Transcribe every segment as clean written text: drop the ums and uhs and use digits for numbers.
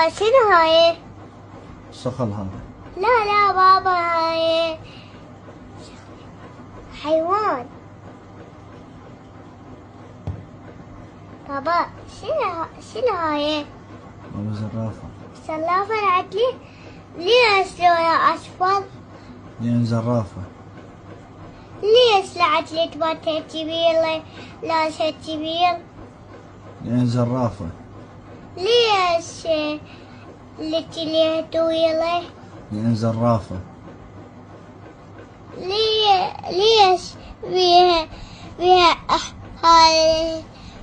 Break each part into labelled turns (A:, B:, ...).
A: شنو هاي؟
B: صخل هذا.
A: لا بابا هاي حيوان. بابا شنو هاي؟
B: بابا زرافة.
A: سلافة العدلي. ليش لونها أصفر؟
B: لأن زرافة.
A: ليش العدلي تبغى كبير لا شيء كبير؟
B: لأن زرافة.
A: ليش اللي طويلة؟
B: لأن زرافة.
A: ليش بيها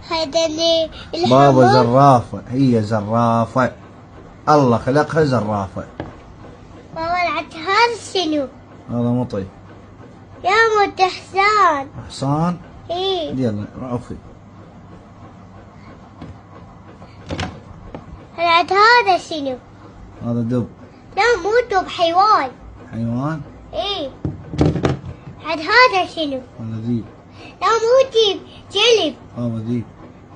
A: هذا اللي
B: بابا زرافة، هي زرافة، الله خلقها زرافة.
A: بابا العتهار شنو؟
B: هذا مطي.
A: يا مت حصان.
B: حصان؟
A: ايه.
B: يلا رأفي.
A: العد هذا شنو؟
B: هذا دب.
A: لا مو دب، حيوان.
B: حيوان؟
A: ايه. العد هذا شنو؟
B: هذا ذيب.
A: لا مو ديب، كلب.
B: هذا ذيب.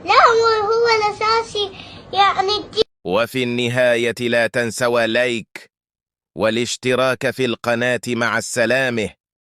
A: لا هو الأساسي يعني الديب.
C: وفي النهاية لا تنسوا لايك والاشتراك في القناة. مع السلامة.